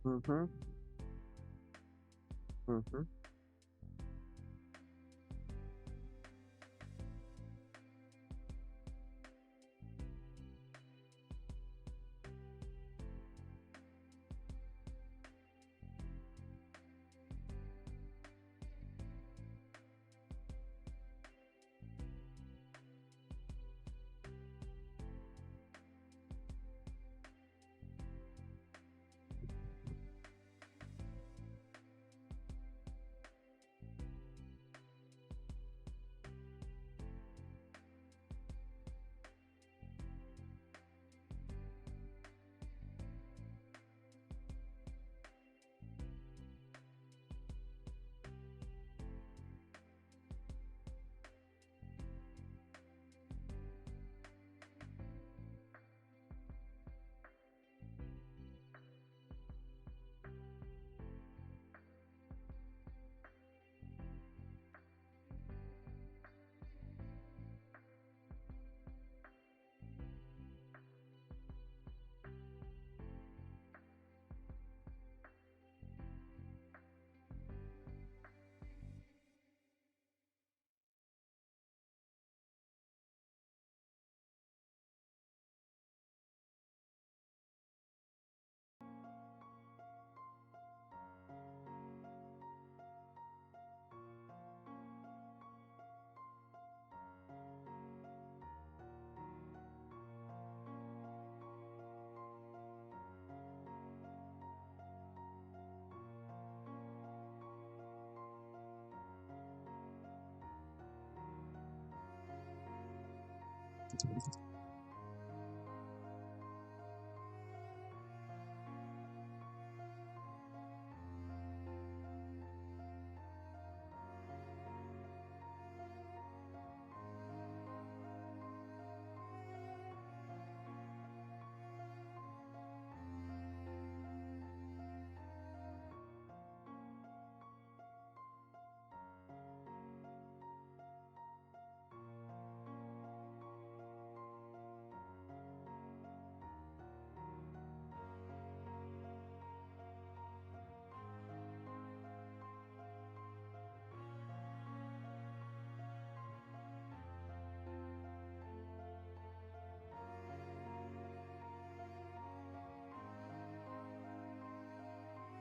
Mhm. Mhm.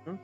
Mhm.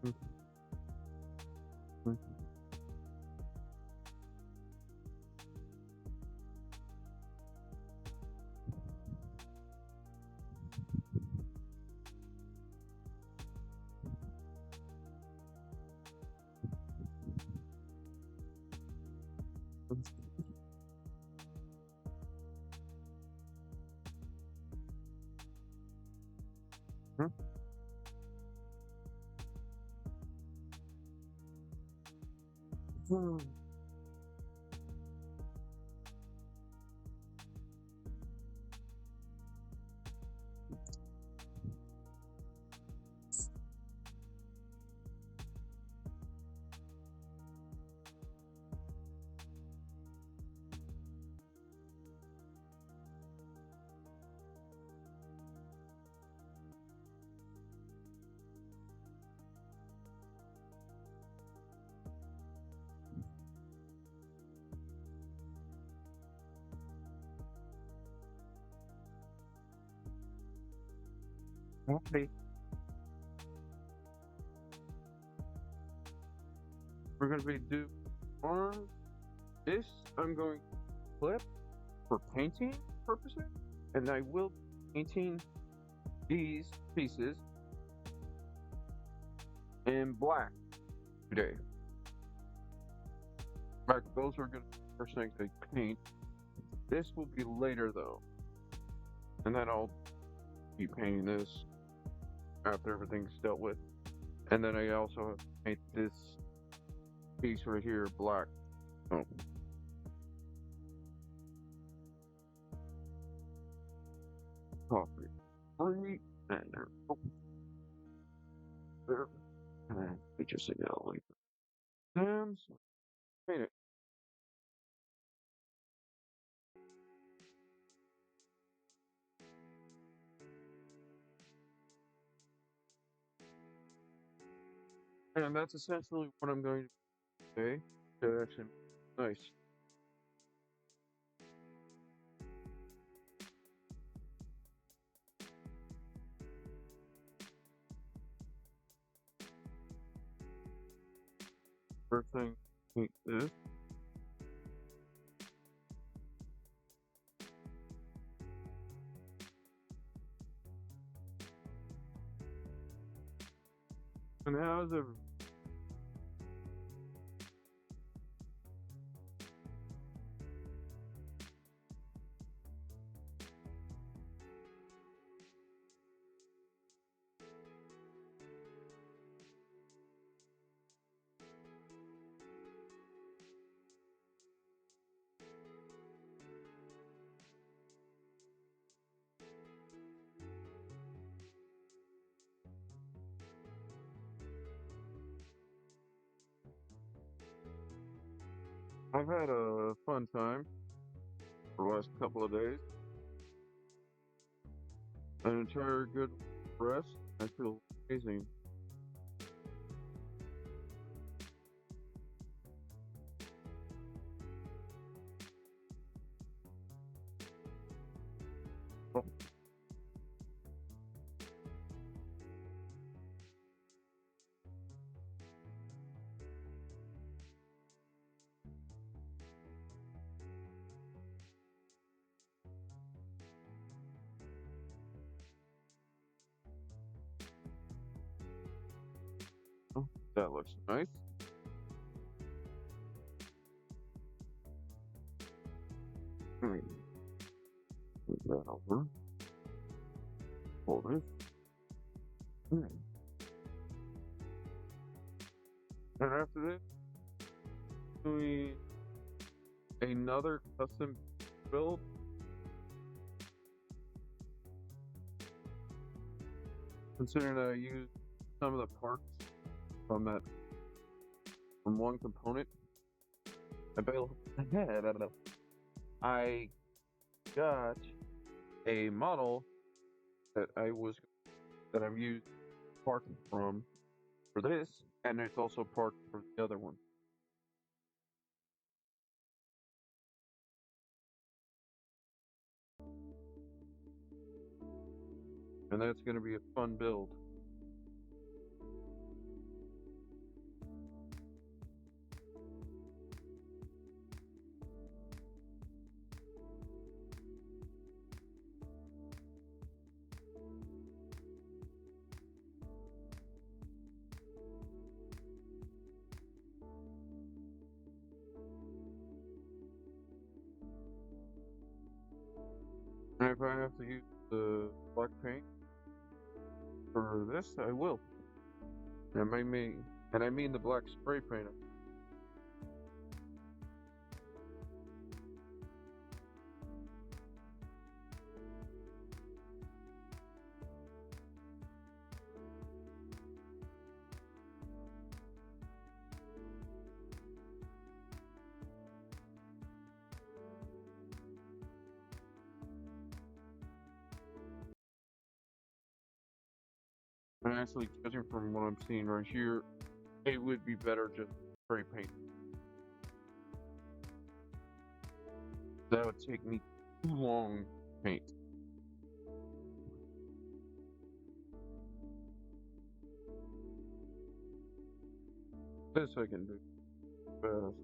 Mhm. Mhm. Mhm. Okay. We're going to be doing on this. I'm going to clip for painting purposes, and I will be painting these pieces in black today. Like those are going to be the first things I paint. This will be later though, and then I'll be painting this after everything's dealt with. And then I also have to paint this piece right here black. Oh, coffee. Free and there. Oh, there. And I just say that like and paint it. And that's essentially what I'm going to say. To actually nice. First thing, paint this. And how's it? I've had a fun time for the last couple of days. An entire good rest. I feel amazing. Oh, oh, that looks nice. Hmm, move that over. Pull this. Hmm. And after this, doing another custom build. Considering that I used some of the parts from that from one component, I built. I don't know. I got a model that I've used parts from for this, and it's also part for the other one. And that's going to be a fun build. And if I have to use the black paint for this, I will. And I mean the black spray paint. And actually, judging from what I'm seeing right here, it would be better just spray paint. That would take me too long to paint. This I can do fast.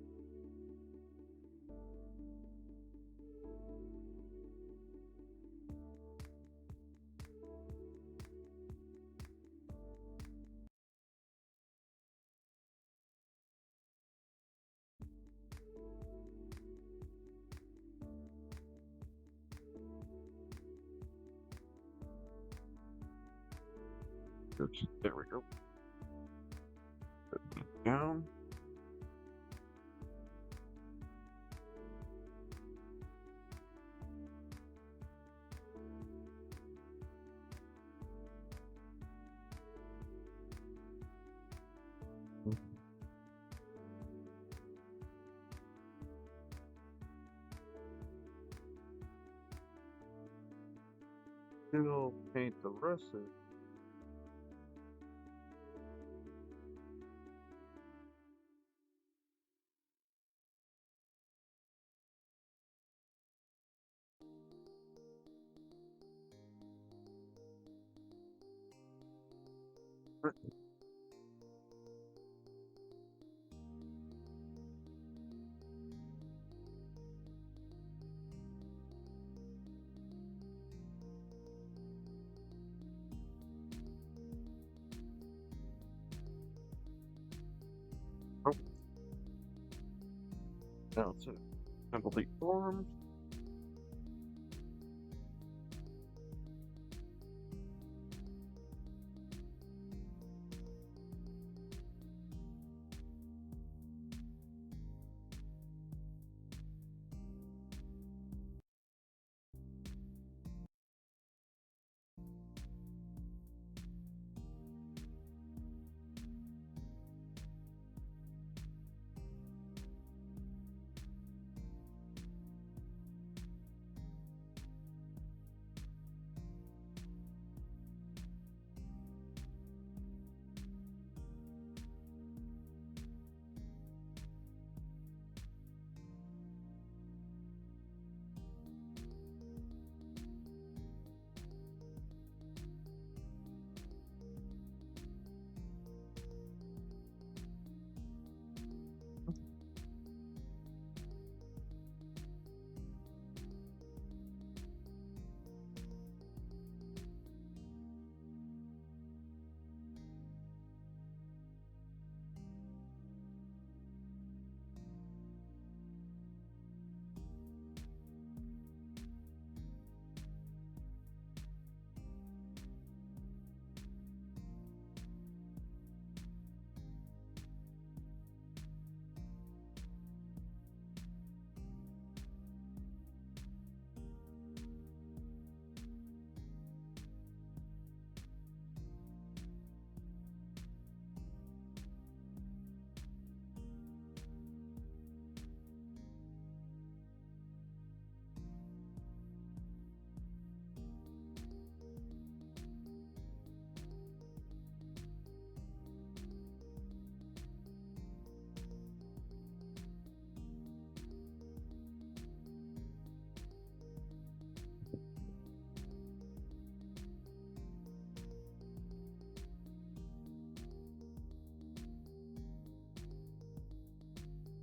Oops, there we go. Put that down. Still paint the rest of it. Oh, now to complete forms.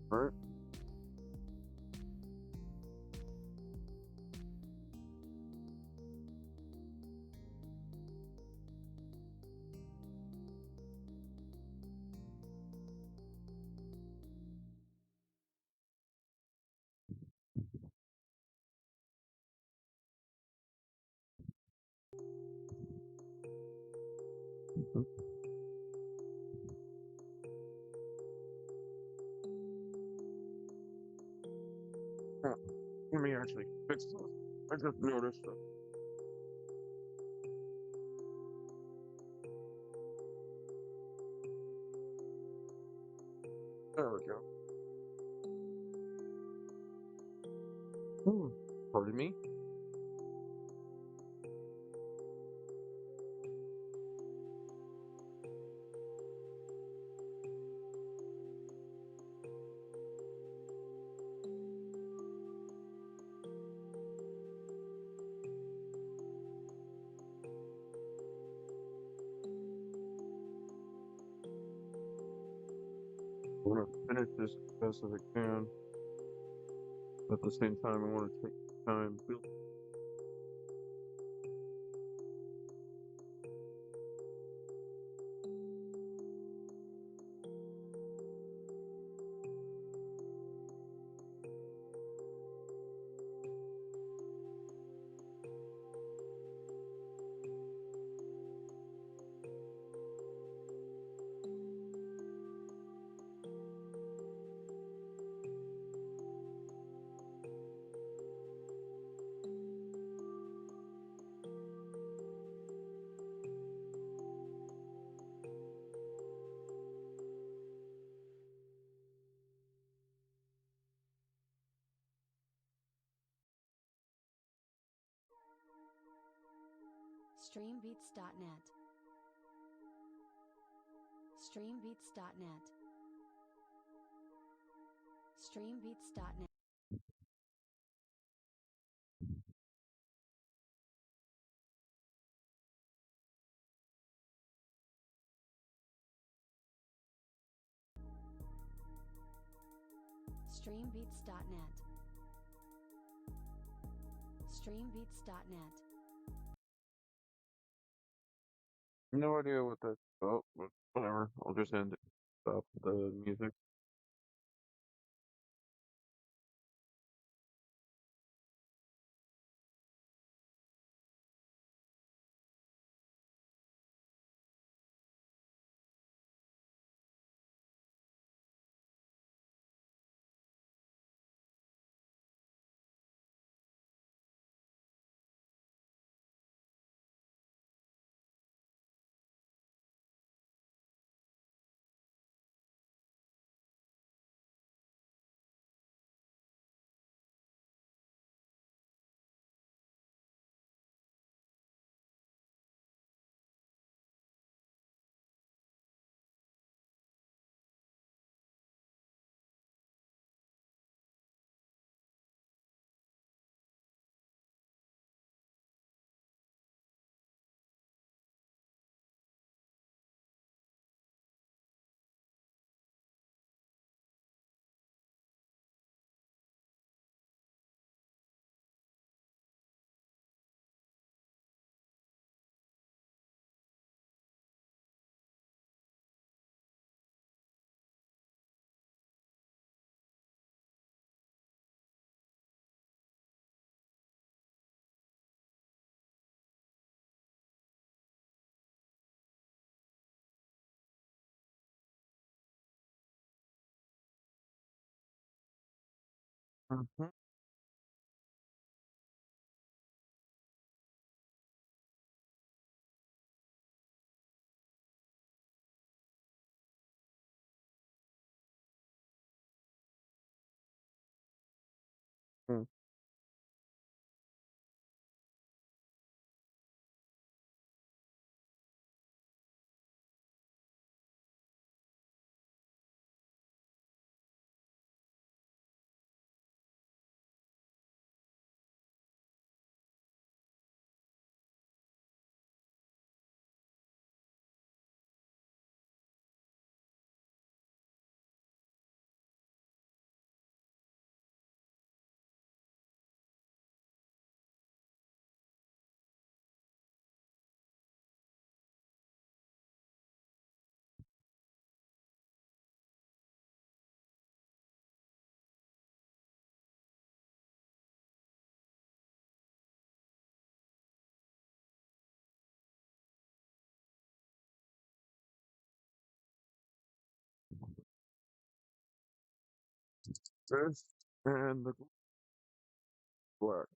Right. Huh, let me actually fix this. I just noticed that. There we go. Pardon me. I want to finish this as best as I can. But at the same time, I want to take time build. Streambeats.net. Streambeats.net. Streambeats.net. Streambeats.net. Streambeats.net. No idea what that's about, but whatever. I'll just end it. Stop the music. Mhm. Mm. This and the black.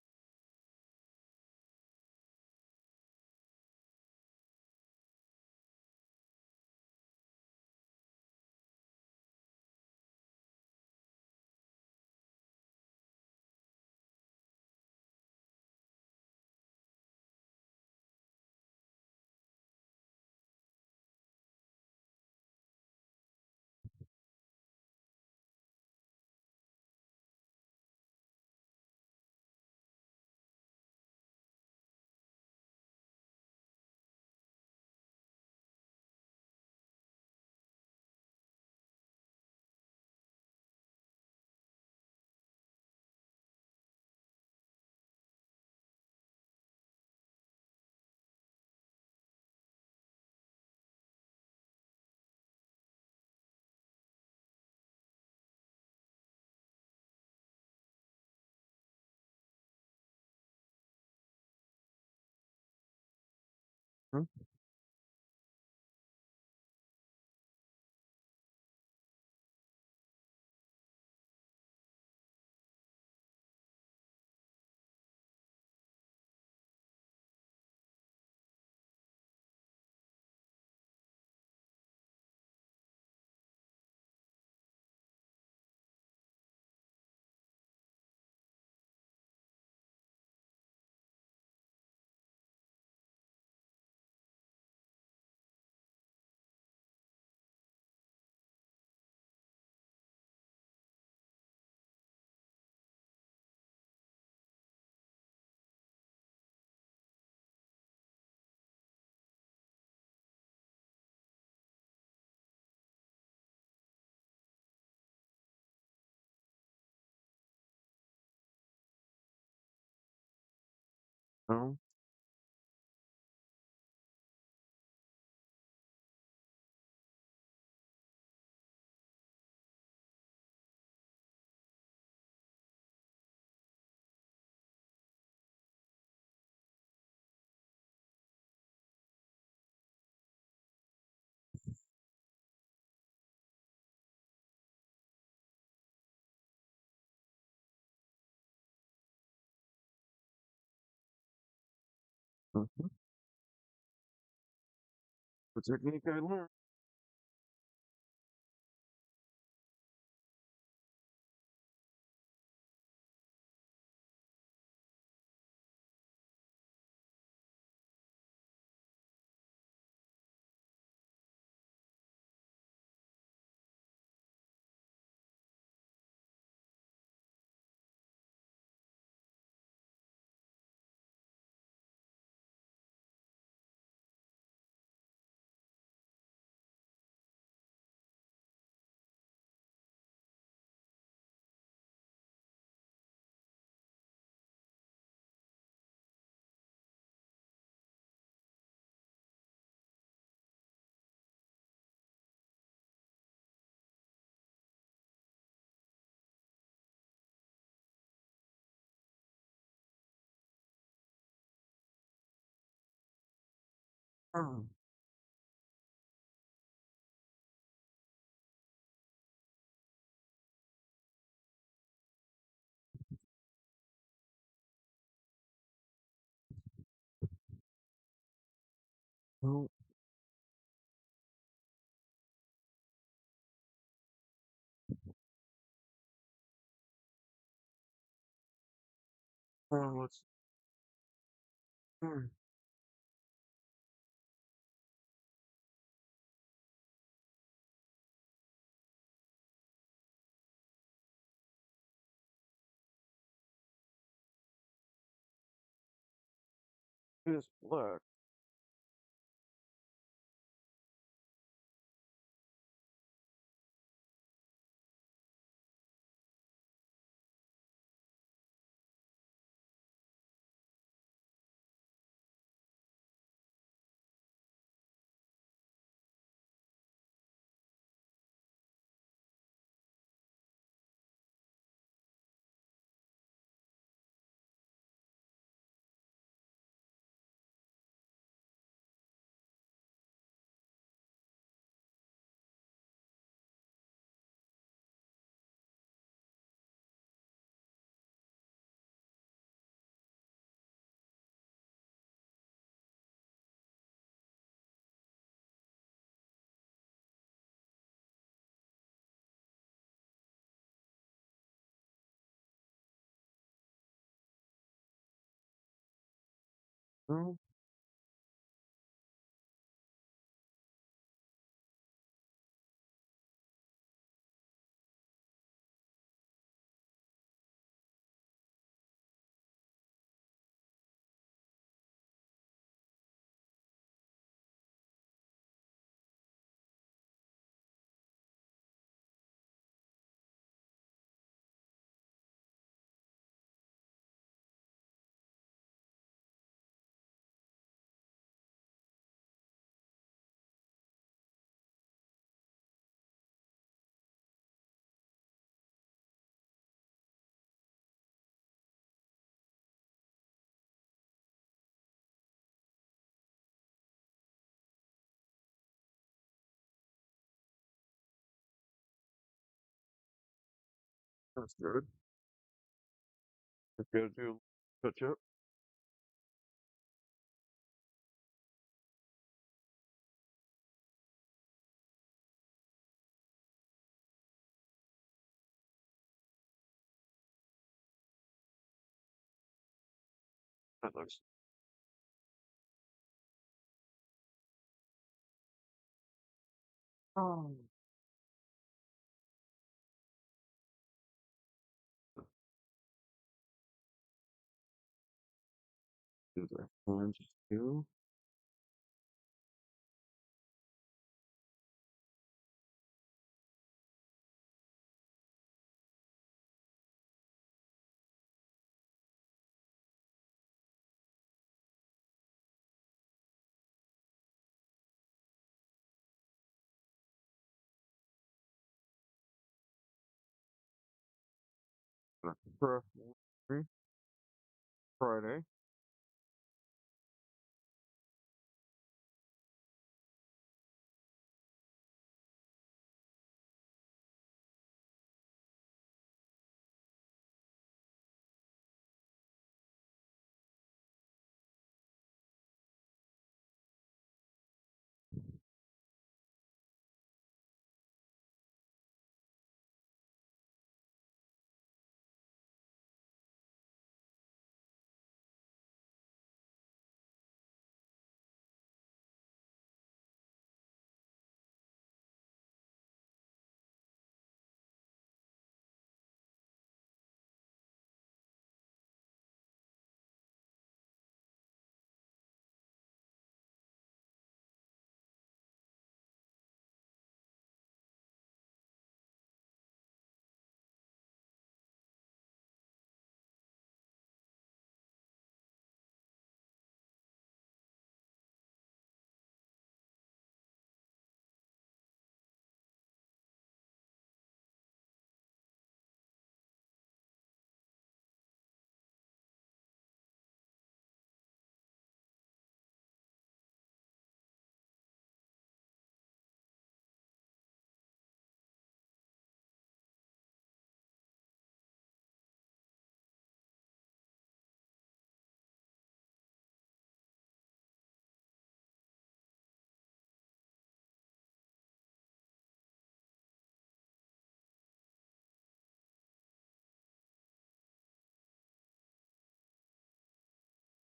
Hmm? No? Mhm. The technique I learned. Oh, oh, let's. Hmm. This black. No? That's good. If you gotta do touch up. That looks. Oh. Do the hands too. For Friday.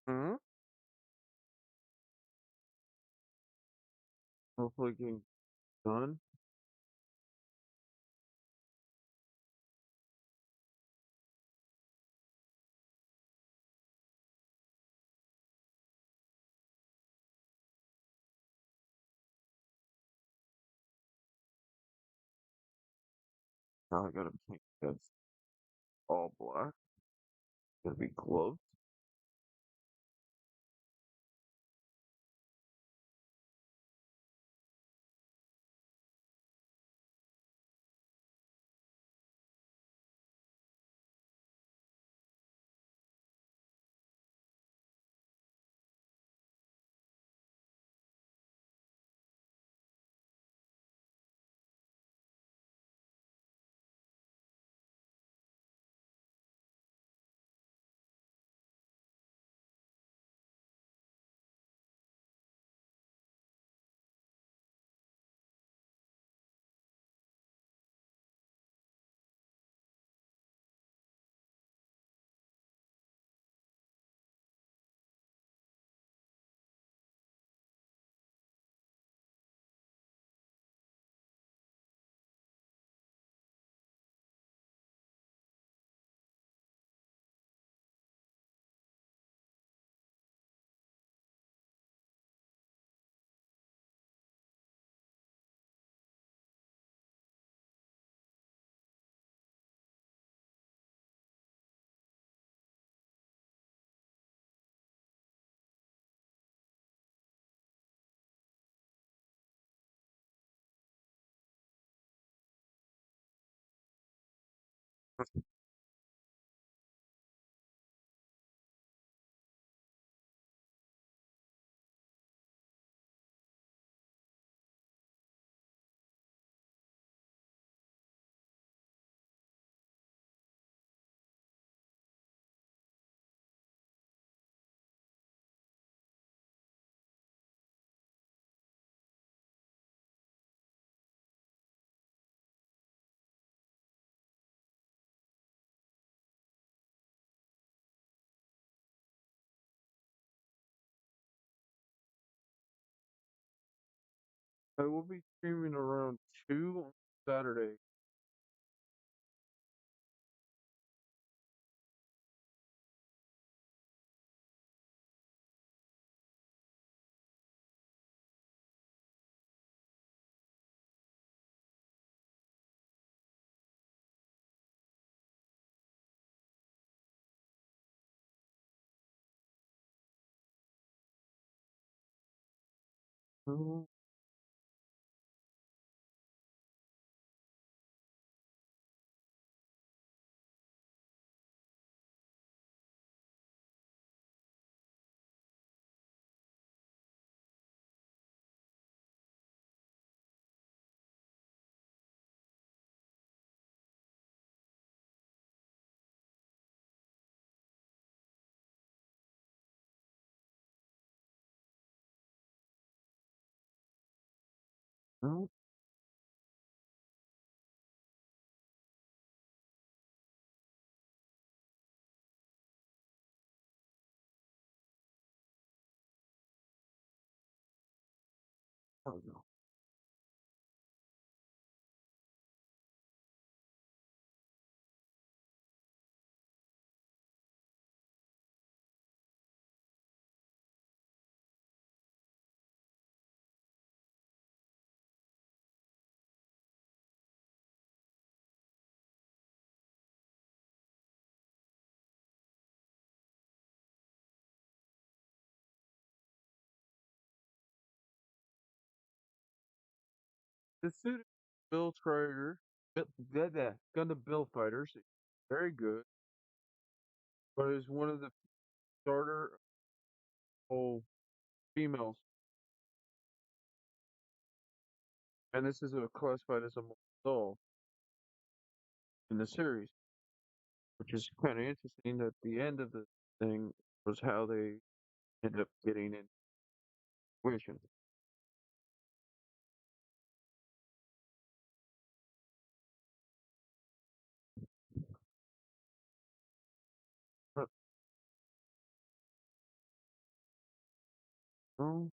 Hmm. Hopefully getting done. Now I gotta paint this all black. Gonna be gloves. I will be streaming around 2 on Saturday. Oh, no, oh, no. The suit Bill Traeger, Gundam Bill Fighters, very good, but is one of the starter whole females, and this is a classified as a doll in the series, which is kind of interesting. That the end of the thing was how they ended up getting in tuition. But, oh,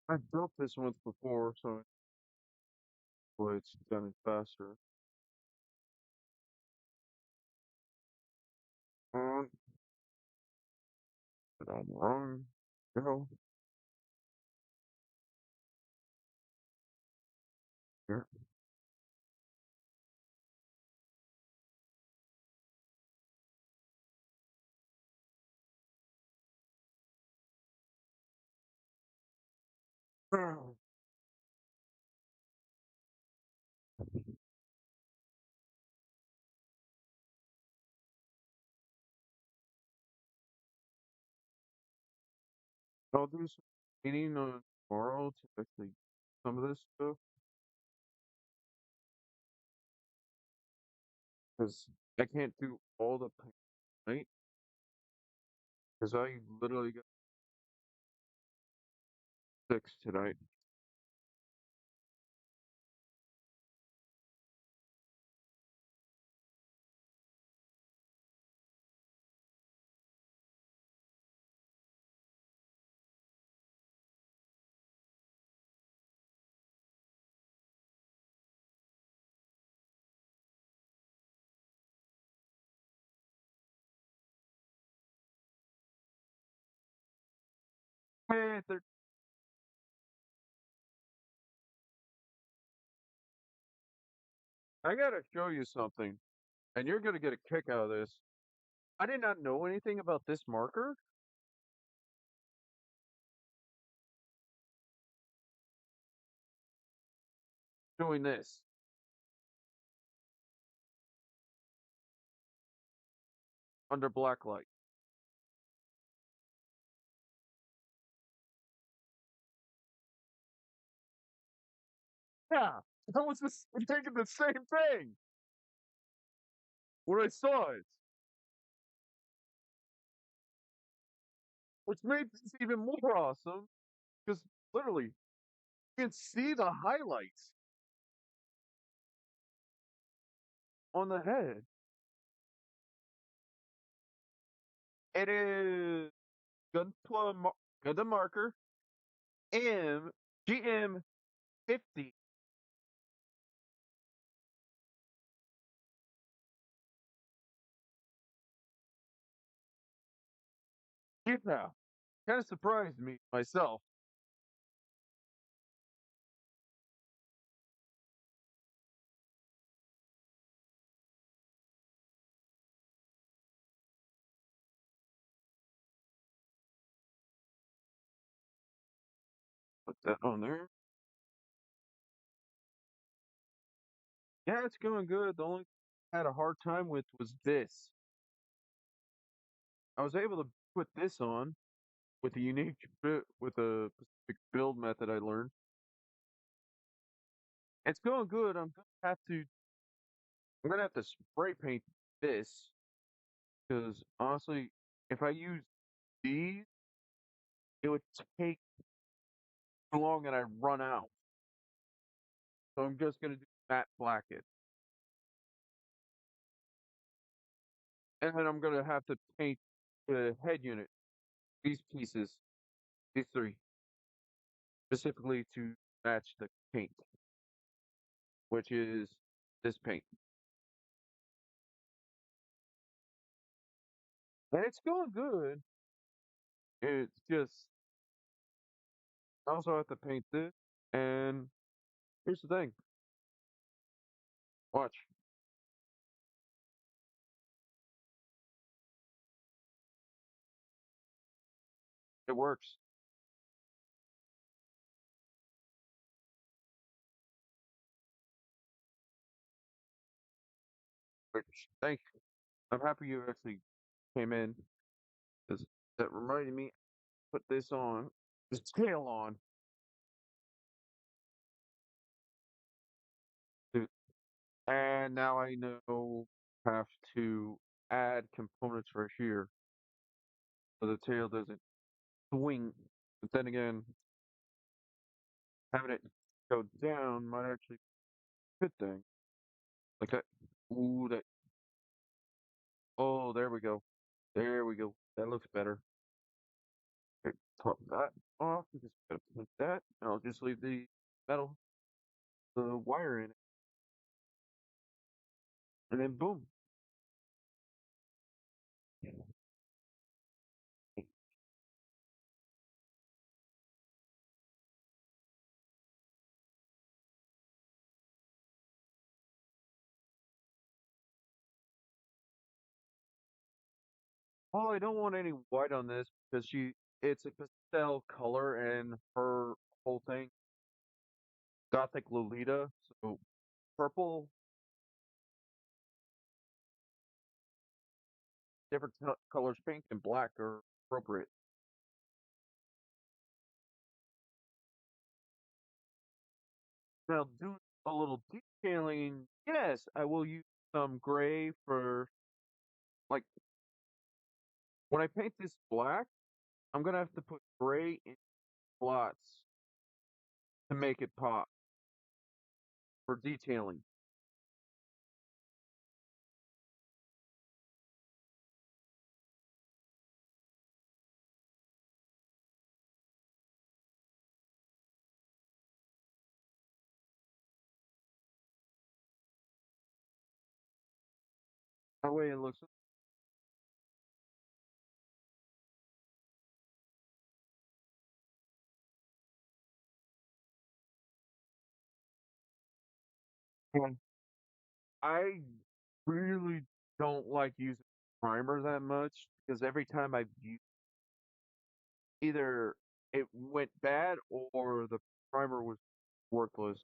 I built this once before, so it's done it faster. Um, but I'm wrong. No, yeah. I'll do some painting on tomorrow to actually some of this stuff because I can't do all the paint tonight because I literally got 6 tonight. Hey, I gotta show you something, and you're gonna get a kick out of this. I did not know anything about this marker doing this under black light. Yeah, I was just thinking the same thing when I saw it, which made this even more awesome because literally you can see the highlights on the head. It is gunpla Gundam marker M GM50. Yeah, kind of surprised me myself. Put that on there. Yeah, it's going good. The only thing I had a hard time with was this. I was able to put this on with a unique with a specific build method I learned. It's going good. I'm gonna have to spray paint this because honestly, if I use these, it would take too long and I run out. So I'm just gonna do matte black it, and then I'm gonna have to paint the head unit, these pieces, these three, specifically to match the paint, which is this paint. And it's going good. It's just I also have to paint this. And here's the thing. Watch. It works. Which thank you. I'm happy you actually came in because that reminded me put this on. This tail on. to- And now I know have to add components right here so the tail doesn't swing. But then again, having it go down might actually be a good thing. Like that. Ooh, that. Oh, there we go. There we go. That looks better. Okay, top that off. I'm just gonna put that, and I'll just leave the metal, the wire in it, and then boom. Oh, I don't want any white on this because it's a pastel color, and her whole thing, Gothic Lolita. So purple, different colors, pink and black are appropriate. Now, do a little detailing. Yes, I will use some gray for like when I paint this black. I'm gonna have to put gray in spots to make it pop for detailing. That way it looks. I really don't like using primer that much because every time I've used either it went bad or the primer was worthless.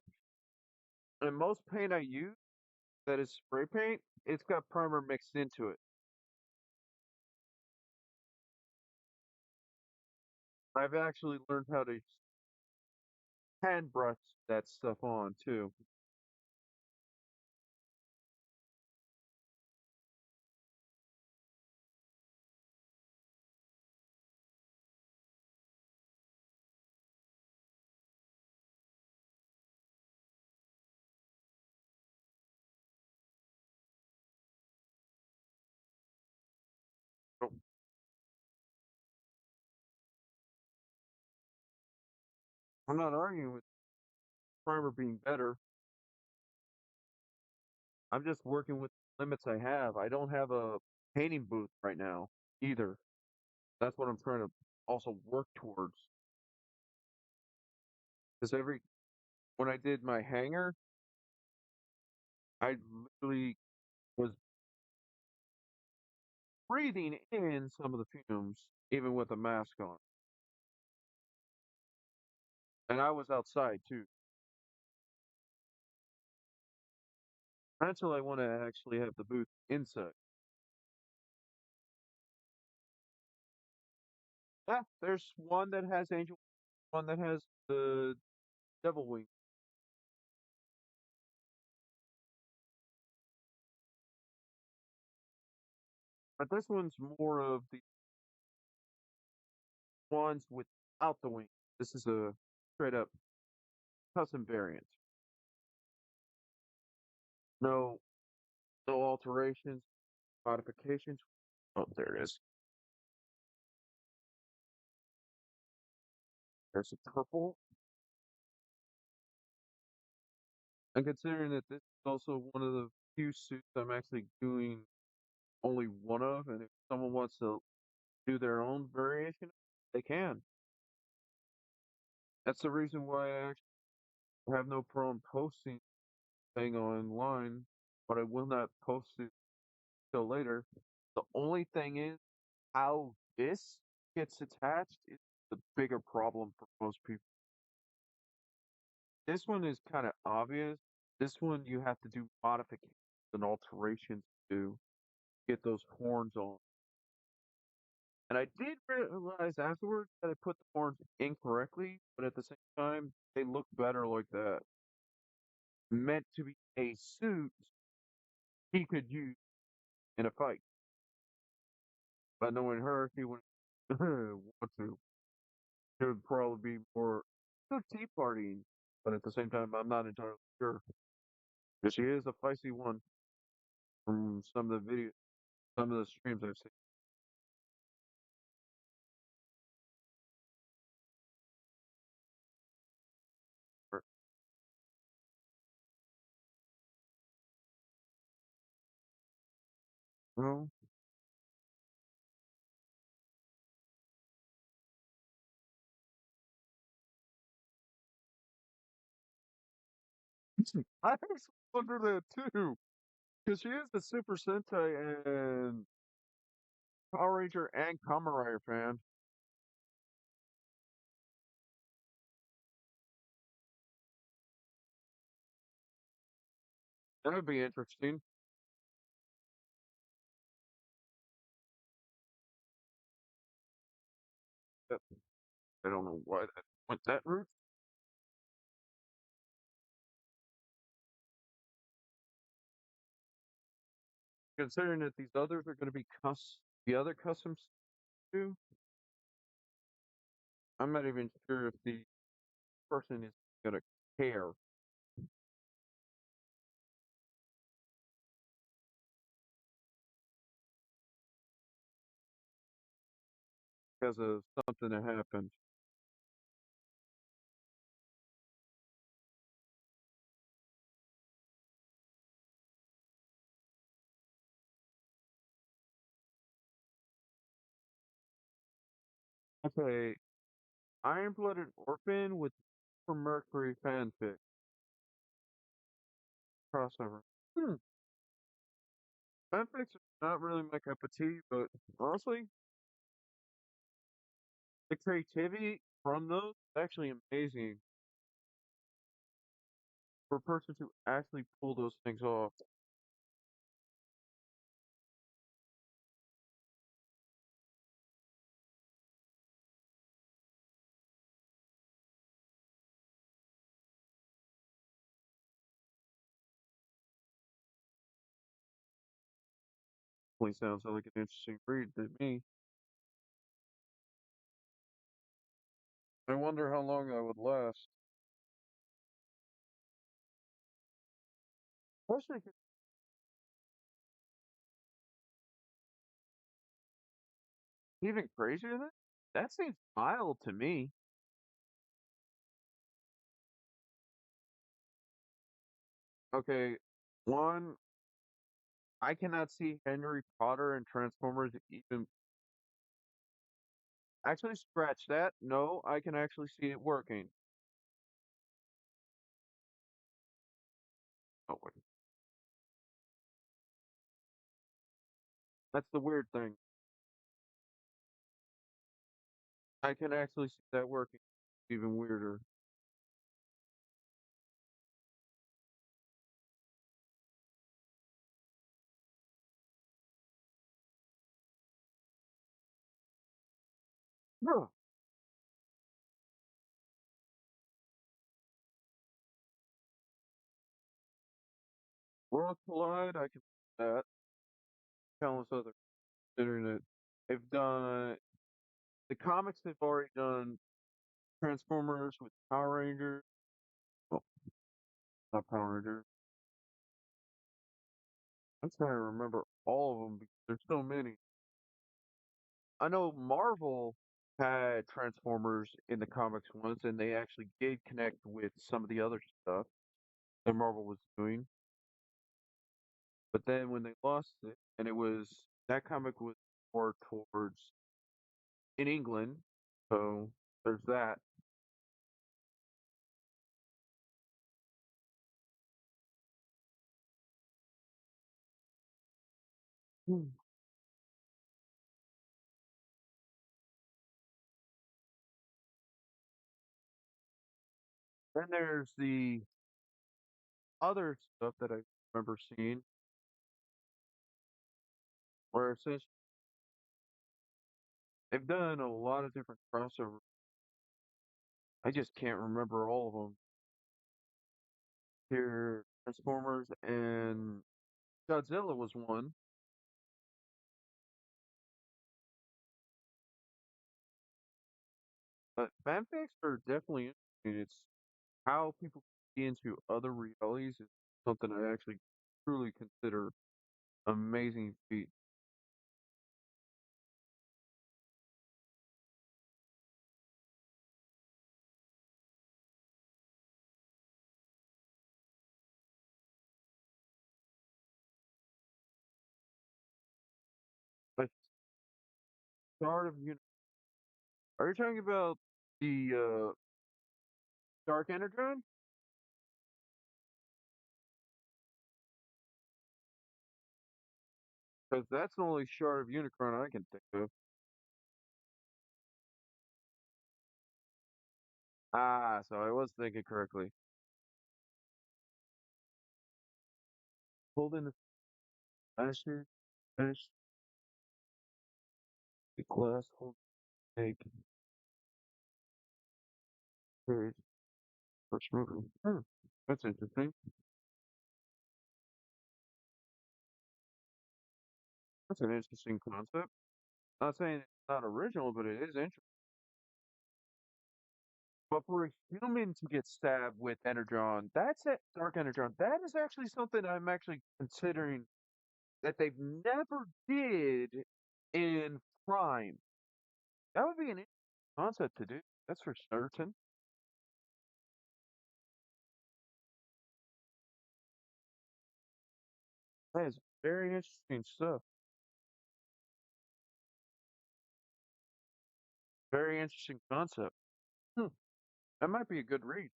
And most paint I use that is spray paint, it's got primer mixed into it. I've actually learned how to hand brush that stuff on too. So I'm not arguing with primer being better. I'm just working with the limits I have. I don't have a painting booth right now either. That's what I'm trying to also work towards. Because when I did my hanger, I literally was breathing in some of the fumes, even with a mask on. And I was outside too. Until I want to actually have the booth inside. Yeah, there's one that has angel, one that has the devil wing. But this one's more of the ones without the wing. This is a straight up custom variant. No, no alterations, modifications. Oh, there it is. There's a purple. And considering that this is also one of the few suits I'm actually doing only one of, and if someone wants to do their own variation, they can. That's the reason why I actually have no problem posting thing online, but I will not post it till later. The only thing is how this gets attached is the bigger problem for most people. This one is kind of obvious. This one you have to do modifications and alterations to get those horns on. And I did realize afterwards that I put the horns incorrectly, but at the same time, they look better like that. Meant to be a suit he could use in a fight. But knowing her, she wouldn't want to. It would probably be more tea partying. But at the same time, I'm not entirely sure. Because she is a feisty one from some of the streams I've seen. Her. Well, I actually wonder that too. Because she is a Super Sentai and Power Ranger and Kamen Rider fan. That would be interesting. But I don't know why that went that route. Considering that these others are going to be the other customs too, I'm not even sure if the person is going to care because of something that happened. Okay, Iron Blooded Orphan with for Mercury fanfic crossover. Hmm. Fanfics are not really my cup of tea, but honestly, the creativity from those is actually amazing for a person to actually pull those things off. Definitely sounds like an interesting read to me. I wonder how long I would last. Especially 'cause even crazier than that? That seems mild to me. Okay, one, I cannot see Henry Potter and Transformers even actually scratch that. No, I can actually see it working. Oh, wait. That's the weird thing. I can actually see that working. Even weirder. Huh. Worlds Collide, I can see that. Countless other considering that they've done the comics they've already done Transformers with Power Rangers. Well, not Power Rangers. I'm trying to remember all of them because there's so many. I know Marvel had Transformers in the comics once, and they actually did connect with some of the other stuff that Marvel was doing. But then when they lost it, and it was that comic was more towards in England, so there's that. Hmm. Then there's the other stuff that I remember seeing, where essentially they've done a lot of different crossovers. I just can't remember all of them. Here, Transformers and Godzilla was one, but fanfics are definitely interesting. It's how people get into other realities is something I actually truly consider amazing feat. Like start of are you talking about the Dark Energon? Because that's the only shard of Unicron I can think of. Ah, so I was thinking correctly. Pulled in the Asher, Ash, the glass, hold, take, page, first movie. Hmm, that's interesting. That's an interesting concept. Not saying it's not original, but it is interesting. But for a human to get stabbed with Energon, that's it, Dark Energon. That is actually something I'm actually considering that they've never did in Prime. That would be an interesting concept to do. That's for certain. That is very interesting stuff. Very interesting concept. Hmm. That might be a good read.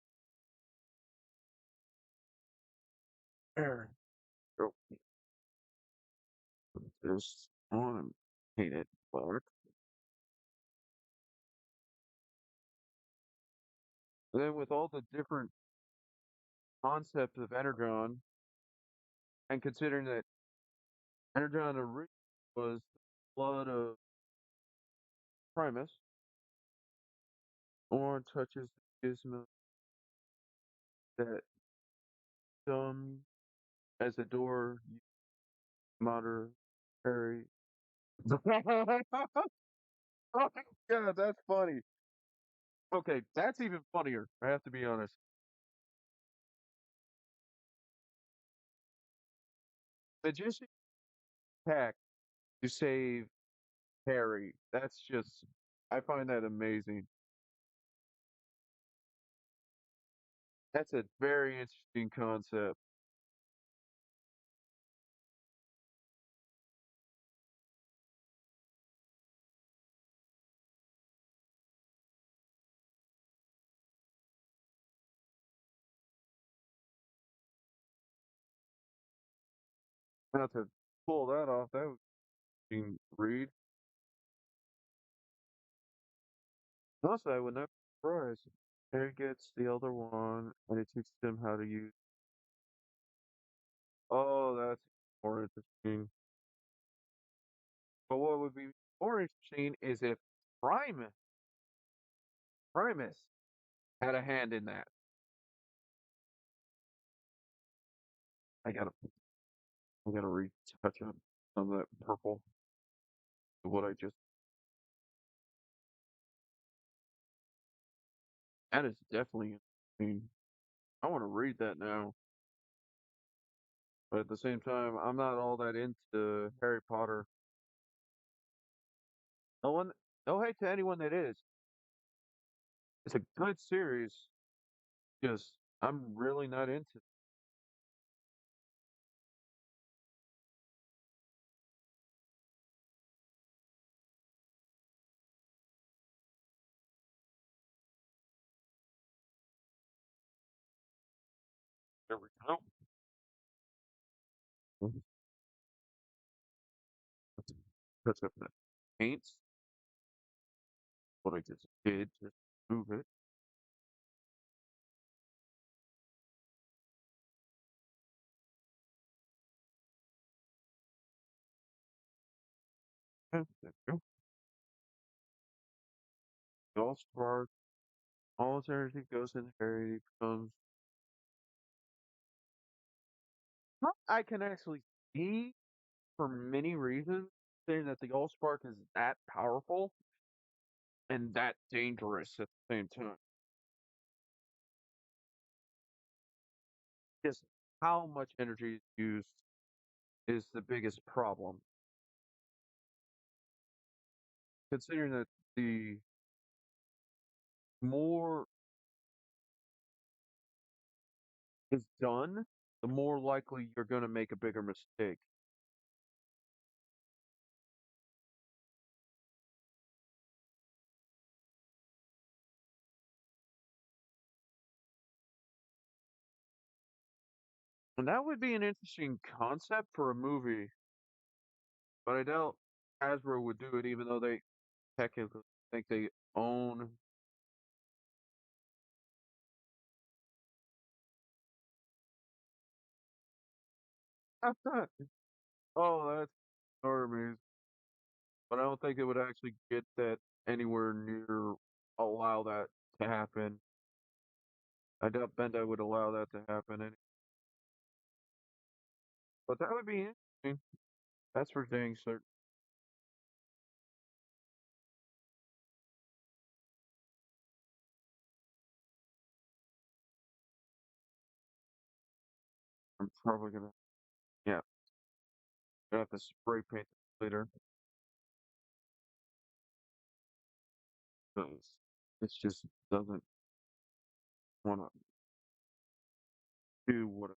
There. this on and paint it black. And then with all the different concepts of Energon, and considering that Energon originally was the blood of Primus, or touches the gizmo that some as a door monitor Harry. Yeah, that's funny. Okay, that's even funnier. I have to be honest. Magician hack to save Harry. That's just, I find that amazing. That's a very interesting concept. Now to pull that off, that would be read. Also, I would not be surprised. Harry gets the other one, and it teaches him how to use. Oh, that's more interesting. But what would be more interesting is if Primus had a hand in that. I gotta, I gotta retouch up some of that purple. What I just, that is definitely interesting. I want to read that now, but at the same time, I'm not all that into Harry Potter. No one, no hate to anyone that is. It's a good series. Just, I'm really not into every time. Touch up that paints. What I just did, just move it. Yeah, there we go. All spark, all his energy goes in Harry. He becomes. I can actually see for many reasons saying that the Allspark is that powerful and that dangerous at the same time. Just how much energy is used is the biggest problem. Considering that the more is done, the more likely you're going to make a bigger mistake. And that would be an interesting concept for a movie, but I doubt Hasbro would do it, even though they technically think they own. Oh, that's enormous. But I don't think it would actually get that anywhere near allow that to happen. I doubt Bandai would allow that to happen. But that would be interesting. That's for dang certain. I'm probably gonna, yeah, gonna have to spray paint it later because it just doesn't want to do what.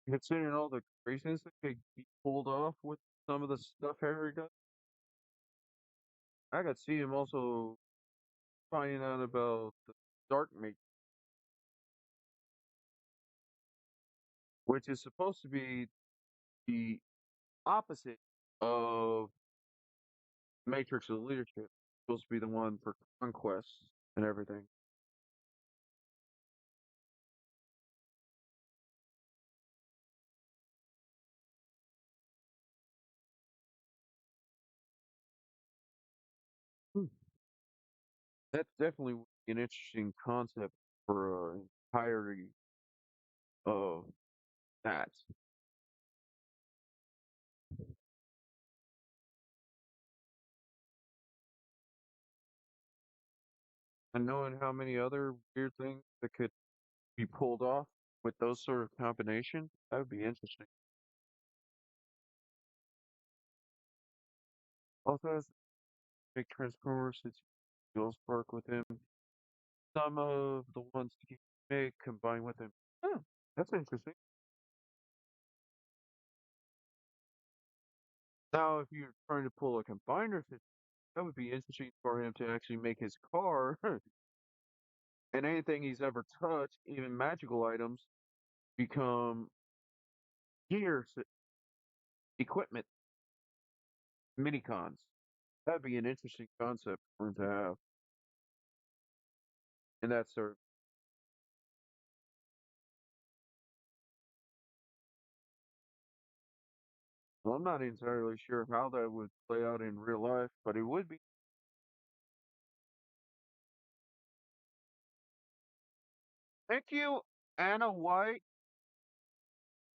Considering all the craziness that could be pulled off with some of the stuff Harry does, I could see him also finding out about the dark matrix, which is supposed to be the opposite of Matrix of leadership. Supposed to be the one for conquest and everything. Hmm. That's definitely an interesting concept for entirety of that. And knowing how many other weird things that could be pulled off with those sort of combination, that would be interesting. Also, has big Transformers, it's Ghost Spark with him. Some of the ones that he made combined with him. Hmm, that's interesting. Now, if you're trying to pull a combiner system, that would be interesting for him to actually make his car and anything he's ever touched, even magical items, become gear equipment, minicons. That'd be an interesting concept for him to have. And that's sort of, well, I'm not entirely sure how that would play out in real life, but it would be. Thank you, Anna White,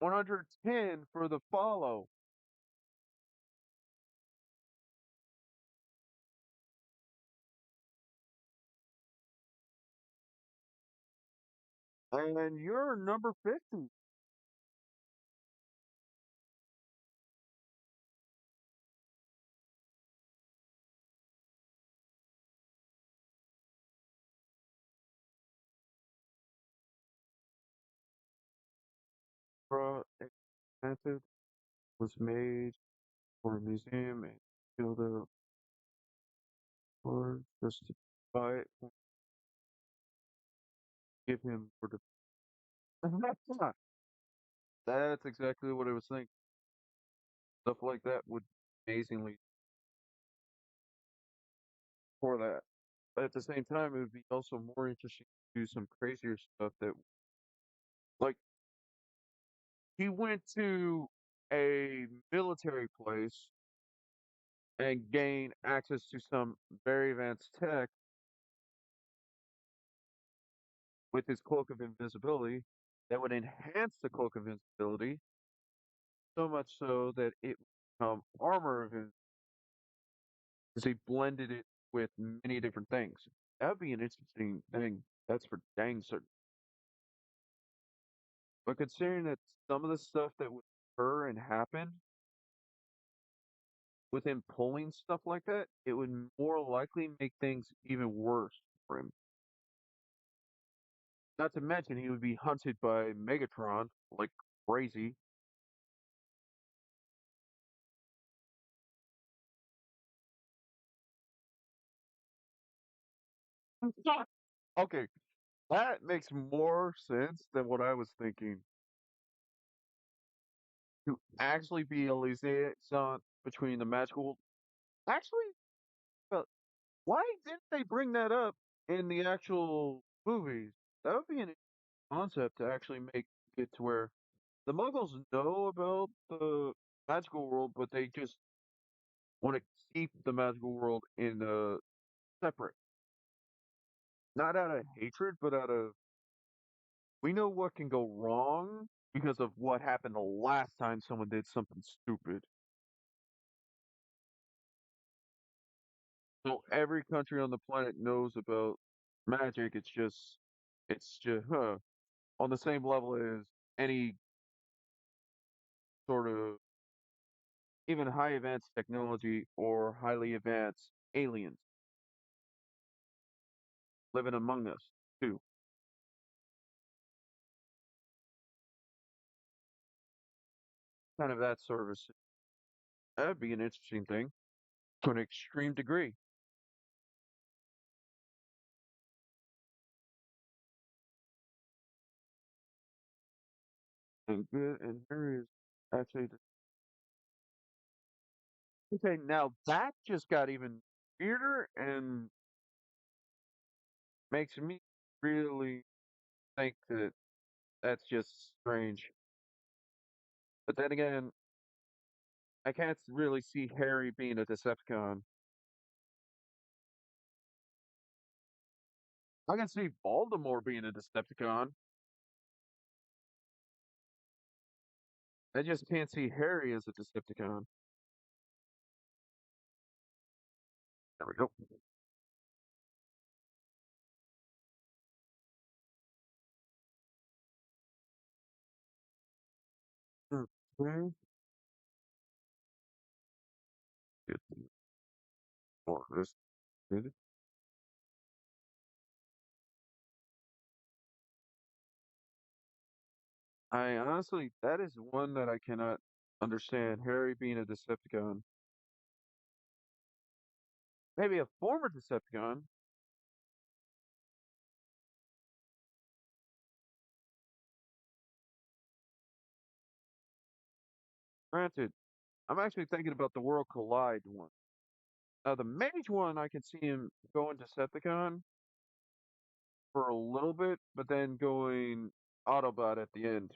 110 for the follow. And you're number 50. Expensive was made for a museum and filled up for just to buy it, give him for the. That's exactly what I was thinking. Stuff like that would amazingly for that. But at the same time, it would be also more interesting to do some crazier stuff that, like, he went to a military place and gained access to some very advanced tech with his cloak of invisibility that would enhance the cloak of invisibility so much so that it would become armor of his because he blended it with many different things. That would be an interesting thing. That's for dang certain. But considering that some of the stuff that would occur and happen with him pulling stuff like that, it would more likely make things even worse for him. Not to mention he would be hunted by Megatron like crazy. Okay, that makes more sense than what I was thinking. To actually be a liaison between the magical. Actually, uh, why didn't they bring that up in the actual movies? That would be an concept to actually make it to where the Muggles know about the magical world, but they just want to keep the magical world in separate. Not out of hatred, but out of we know what can go wrong because of what happened the last time someone did something stupid. So every country on the planet knows about magic. It's just on the same level as any sort of even high advanced technology or highly advanced aliens living among us too. Kind of that sort of a that'd be an interesting thing to an extreme degree. and good, and here is actually okay. Now that just got even weirder and makes me really think that that's just strange. But then again, I can't really see Harry being a Decepticon. I can see Baltimore being a Decepticon. I just can't see Harry as a Decepticon. There we go. Okay. Get more of this. I honestly, that is one that I cannot understand. Harry being a Decepticon. Maybe a former Decepticon. Granted, I'm actually thinking about the World Collide one. The Mage one, I can see him going Decepticon for a little bit, but then going Autobot at the end,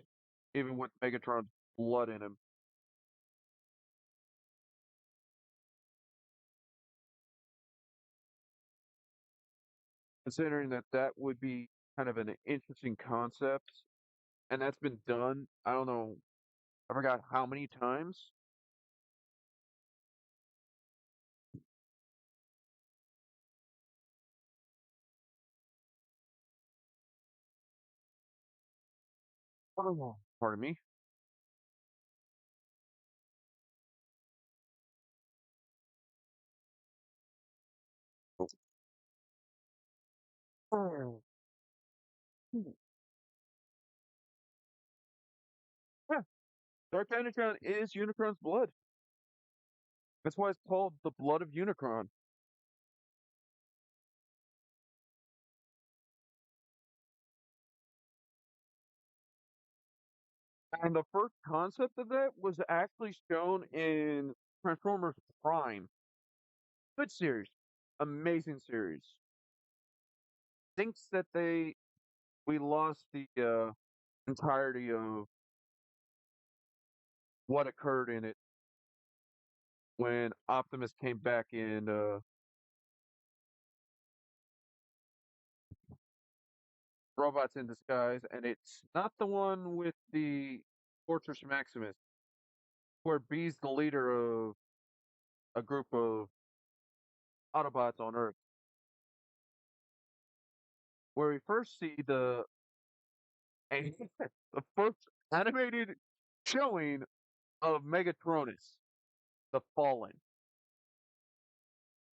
even with Megatron's blood in him. Considering that that would be kind of an interesting concept, and that's been done. I don't know. I forgot how many times. Oh, pardon me. Oh. Yeah, Dark Unicron is Unicron's blood. That's why it's called the blood of Unicron. And the first concept of that was actually shown in Transformers Prime. Good series. Amazing series. Thinks that we lost the entirety of what occurred in it when Optimus came back in Robots in Disguise, and it's not the one with the Fortress Maximus, where B's the leader of a group of Autobots on Earth, where we first see the first animated showing of Megatronus, the Fallen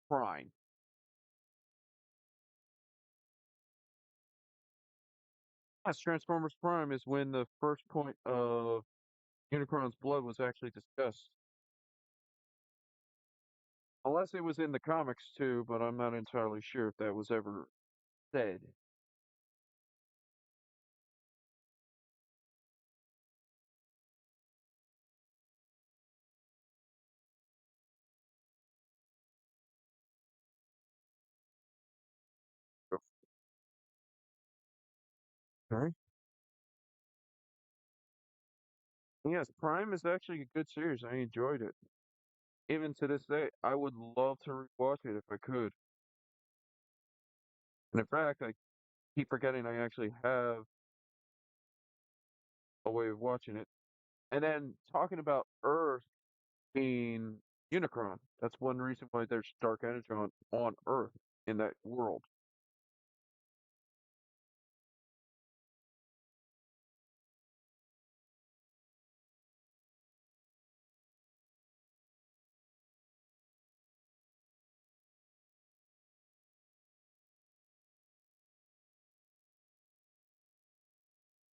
Prime. Yes, Transformers Prime is when the first point of Unicron's blood was actually discussed. Unless it was in the comics too, but I'm not entirely sure if that was ever said. Okay. Yes, Prime is actually a good series. I enjoyed it. Even to this day, I would love to rewatch it if I could. And in fact, I keep forgetting I actually have a way of watching it. And then talking about Earth being Unicron, that's one reason why there's Dark Energy on Earth in that world.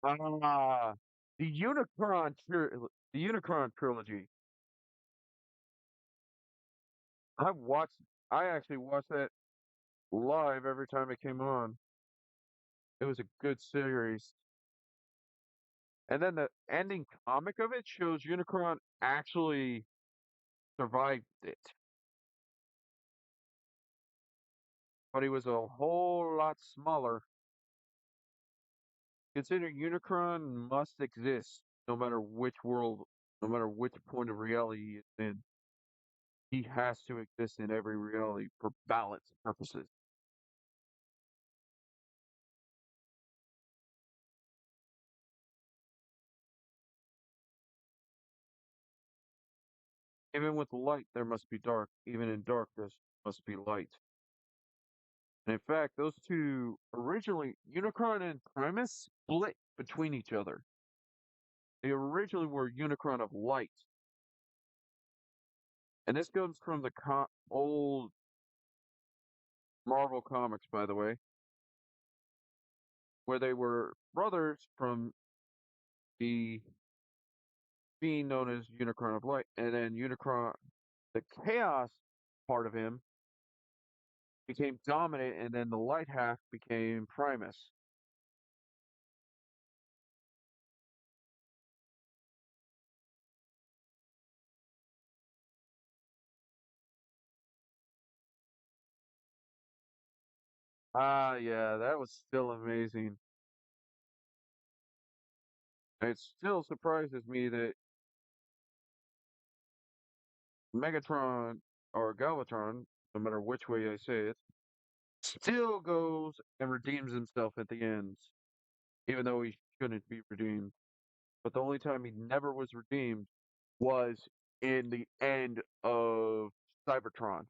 Ah, the Unicron trilogy. I watched. I actually watched that live every time it came on. It was a good series. And then the ending comic of it shows Unicron actually survived it, but he was a whole lot smaller. Consider Unicron must exist no matter which world, no matter which point of reality he is in. He has to exist in every reality for balance purposes. Even with light, there must be dark. Even in darkness, must be light. And in fact, those two originally, Unicron and Primus, split between each other. They originally were Unicron of light. And this comes from the old Marvel comics, by the way, where they were brothers from the being known as Unicron of Light, and then Unicron, the Chaos part of him, became dominant, and then the Light half became Primus. Ah, yeah, that was still amazing. It still surprises me that Megatron or Galvatron, no matter which way I say it, still goes and redeems himself at the end, even though he shouldn't be redeemed. But the only time he never was redeemed was in the end of Cybertron,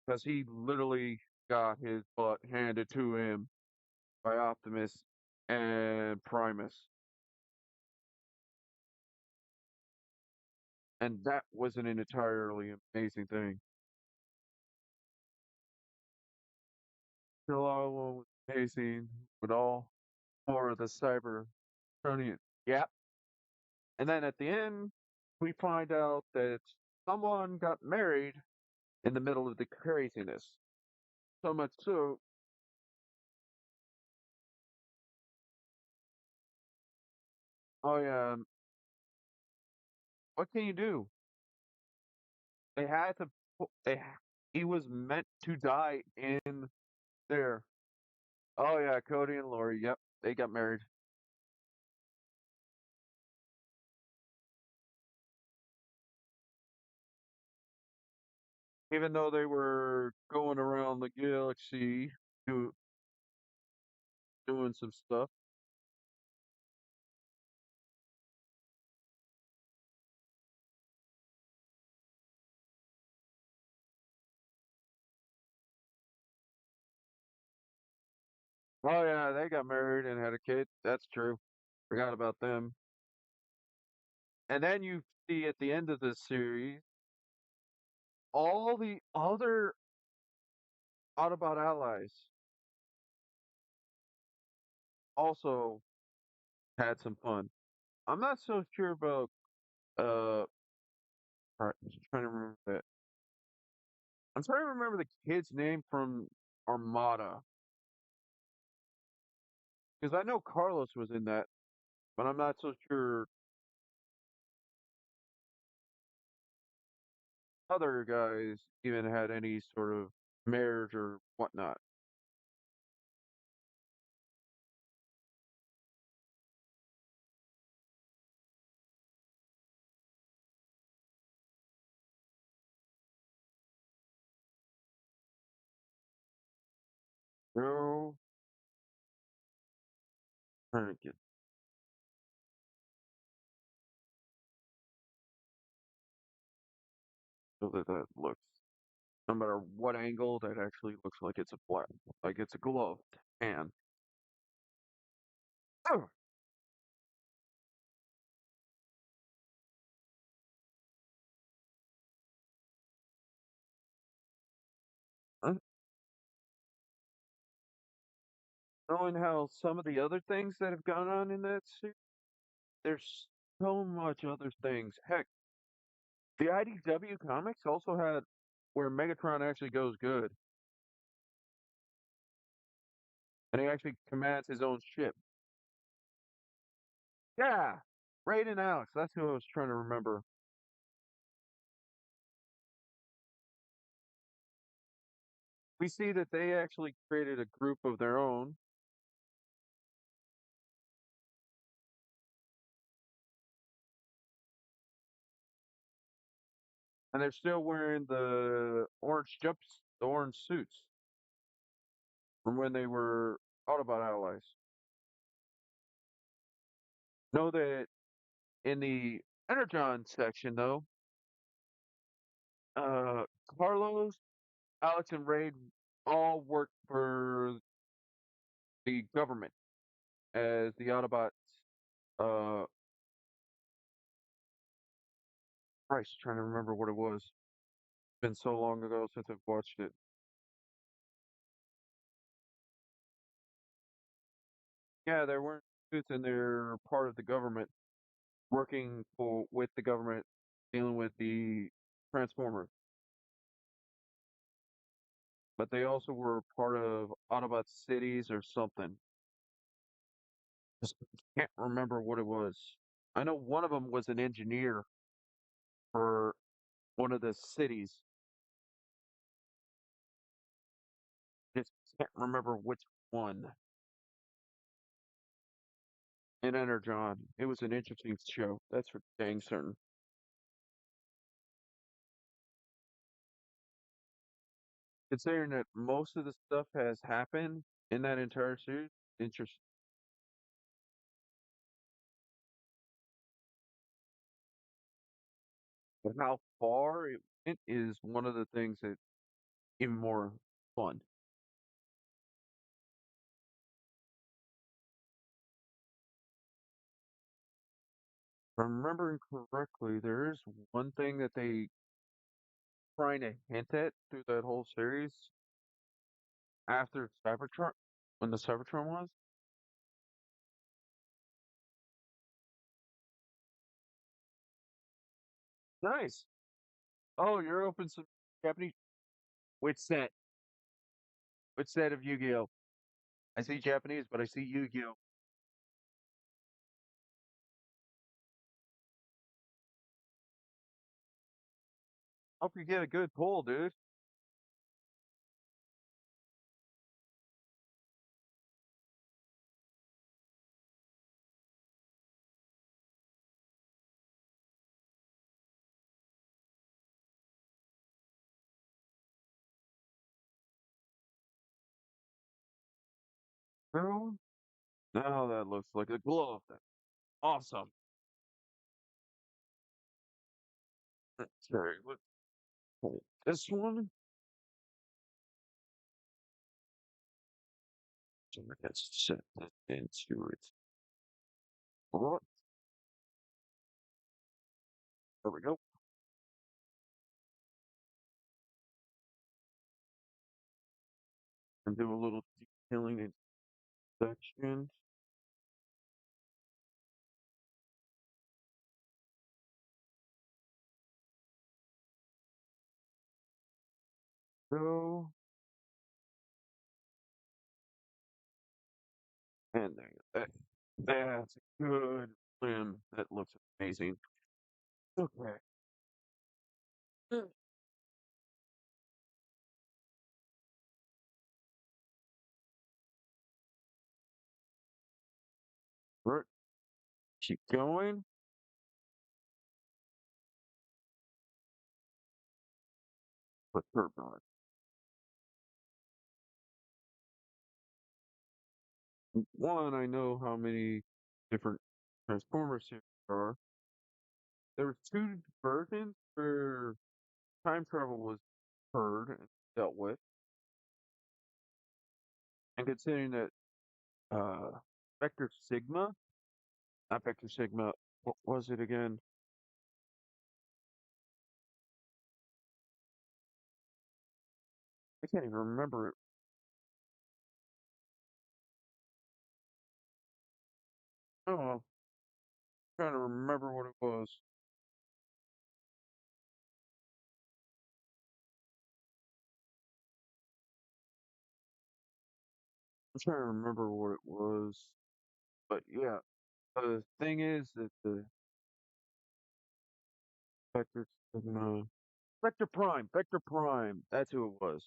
because he literally got his butt handed to him by Optimus and Primus, and that was an entirely amazing thing. Killua was amazing with all four of the Cybertronians. Yep. And then at the end, we find out that someone got married in the middle of the craziness. So much so, oh yeah, what can you do? They had to. He was meant to die in there. Oh yeah, Cody and Lori. Yep, they got married. Even though they were going around the galaxy do, doing some stuff. Oh yeah, they got married and had a kid. That's true. Forgot about them. And then you see at the end of this series all the other Autobot allies also had some fun. I'm not so sure about alright, I'm just trying to remember that. I'm trying to remember the kid's name from Armada. Because I know Carlos was in that, but I'm not so sure other guys even had any sort of marriage or whatnot. No, trying to get so that that looks, no matter what angle, that actually looks like it's a black, like it's a gloved hand. Oh, uh, knowing how some of the other things that have gone on in that series, there's so much other things. Heck, the IDW comics also had where Megatron actually goes good. and he actually commands his own ship. Yeah, Raid and Alex. That's who I was trying to remember. We see that they actually created a group of their own, and they're still wearing the orange suits from when they were Autobot allies. Know that in the Energon section, though, uh, Carlos, Alex, and Raid all work for the government as the Autobots. Uh, Christ, trying to remember what it was. It's been so long ago since I've watched it. Yeah, they're wearing suits and they're part of the government, working for with the government, dealing with the Transformers. But they also were part of Autobot cities or something. Just can't remember what it was. I know one of them was an engineer for one of the cities. Just can't remember which one. In Energon. It was an interesting show. That's for dang certain. Considering that most of the stuff has happened in that entire series, interesting. But how far it went is one of the things that even more fun. If I'm remembering correctly, there is one thing that they trying to hint at through that whole series after Cybertron, when the Cybertron was. Nice. Oh, you're open some Japanese. Which set? Which set of Yu-Gi-Oh? I see Japanese, but I see Yu-Gi-Oh. Hope you get a good pull, dude. Girl, now that looks like a glove. That's awesome. Okay, let's pull this one. So let's set this into it. Right, there we go. And do a little detailing in sections. Go. And there. That's a good limb. That looks amazing. Okay. Mm. Right. Keep going. Put curb on it. One, I know how many different Transformers there are. There were two versions where time travel was heard and dealt with. And considering that Vector Sigma, not Vector Sigma, what was it again? I can't even remember it. Oh, trying to remember what it was. I'm trying to remember what it was, but yeah, the thing is that the Vector, no, Vector Prime, that's who it was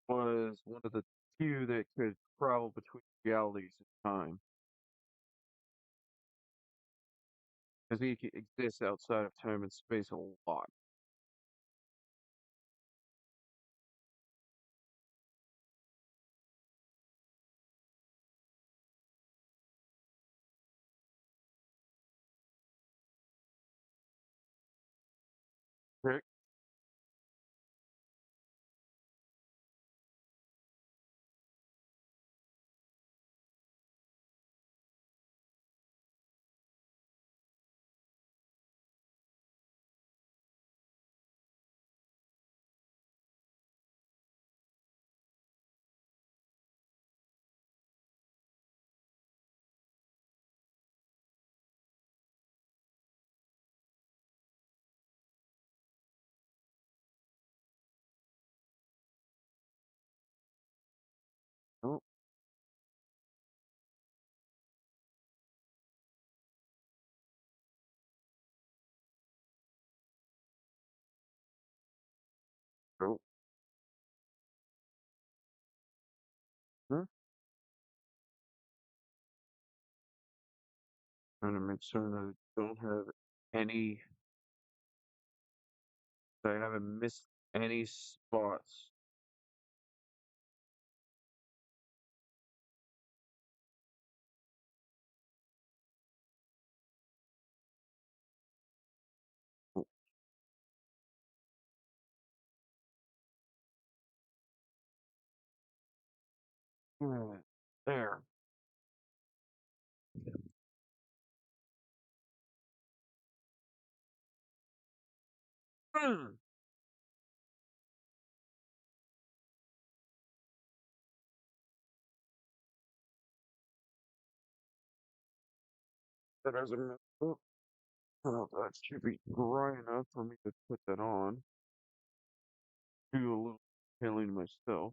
one of the few that could travel between realities in time, because exists outside of time and space a lot. Correct? Oh, oh, huh? Trying to make sure that I don't have any, that I haven't missed any spots. Oh, yeah, there. Hmm, that hasn't messed up. Oh, that should be dry enough for me to put that on. Do a little detailing myself.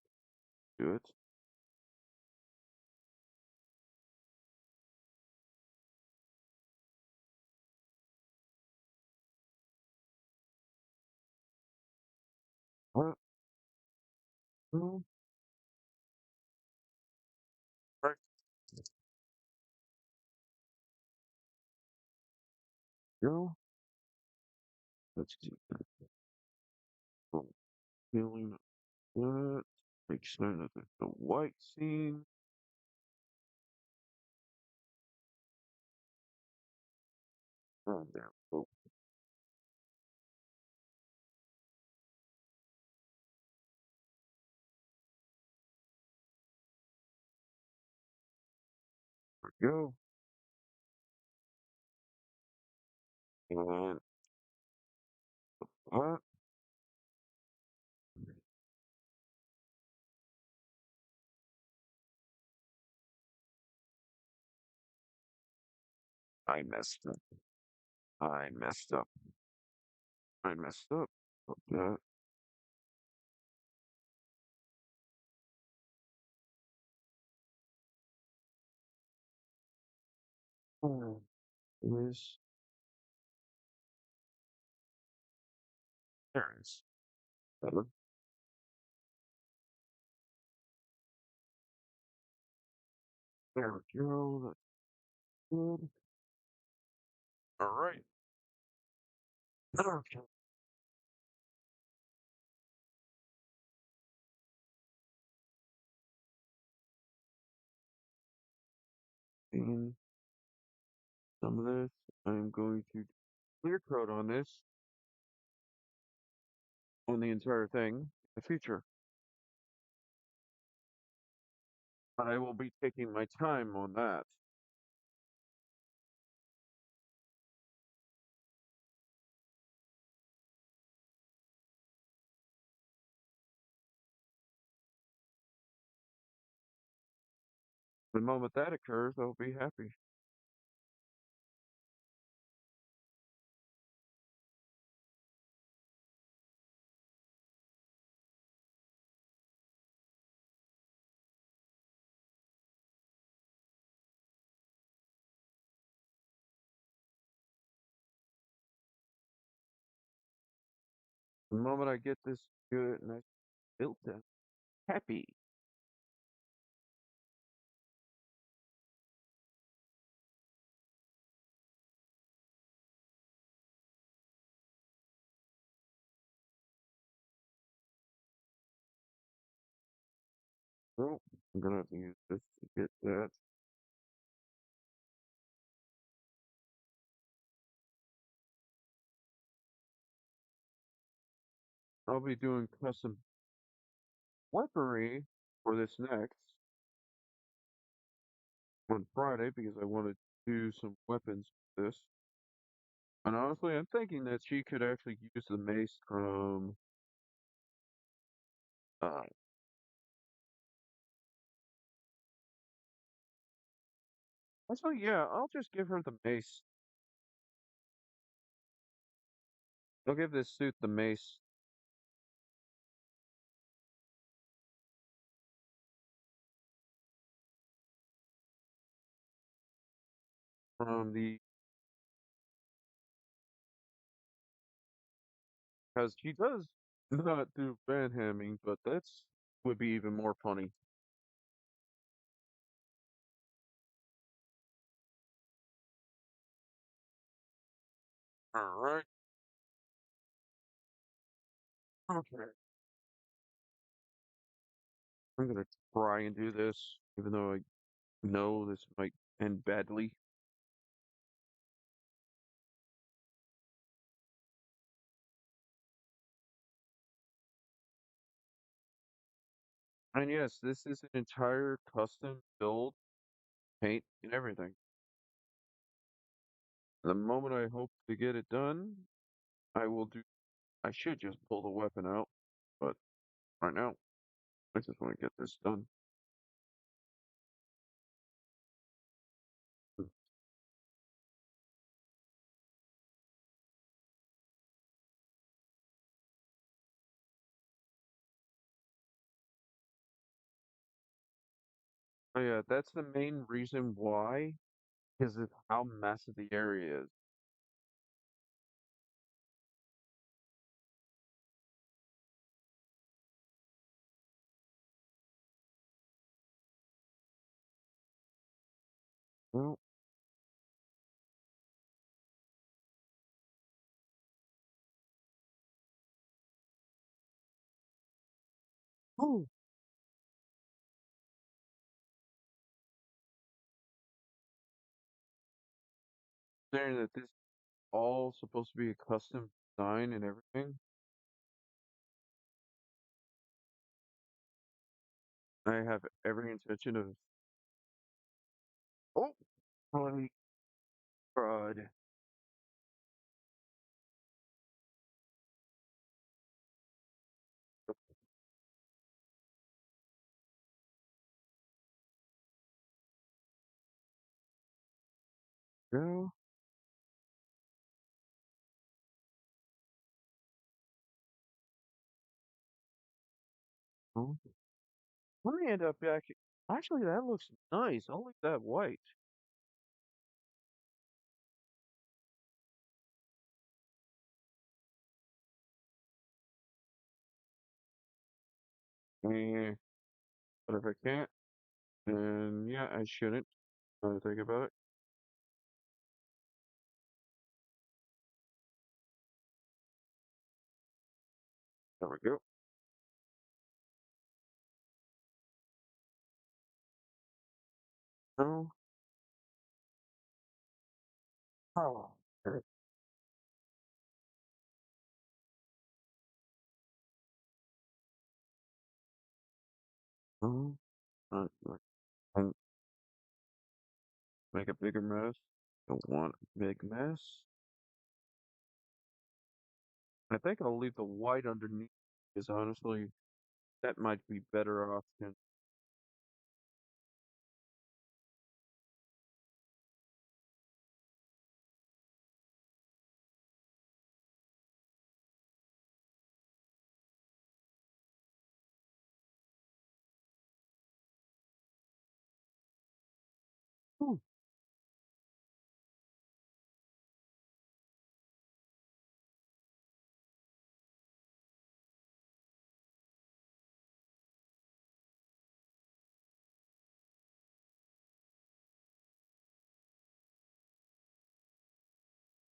Do it. What? No, right. Go. Let's do that. Feeling that. Make sure that there's the white scene. Oh, there. Oh, there we go. And what? I messed up. I messed up. I messed up. That. Oh, is there it is. Better. There we go. That's good. All right. Okay. And some of this, I'm going to clear coat on this, on the entire thing in the future. But I will be taking my time on that. The moment that occurs, I'll be happy. The moment I get this good and I built it, happy. Well, I'm gonna have to use this to get that. I'll be doing custom weaponry for this next on Friday because I want to do some weapons with this. And honestly, I'm thinking that she could actually use the mace from. Uh, actually, yeah, I'll just give her the mace. I'll give this suit the mace from the because she does not do panhamming, but that's would be even more funny. All right. Okay. I'm gonna try and do this, even though I know this might end badly. And yes, this is an entire custom build, paint, and everything. The moment I hope to get it done, I will do. I should just pull the weapon out, but right now, I just want to get this done. Oh yeah, that's the main reason why, is of how massive the area is. Well, oh, saying that this all supposed to be a custom design and everything. I have every intention of. Oh, my God. No. Oh, let me end up back. Actually, that looks nice. I'll leave that white. Eh, but if I can't, then yeah, I shouldn't. Think about it. There we go. No. Oh. Okay. No. Like, and make a bigger mess. Don't want a big mess. I think I'll leave the white underneath because honestly, that might be better option. Ooh.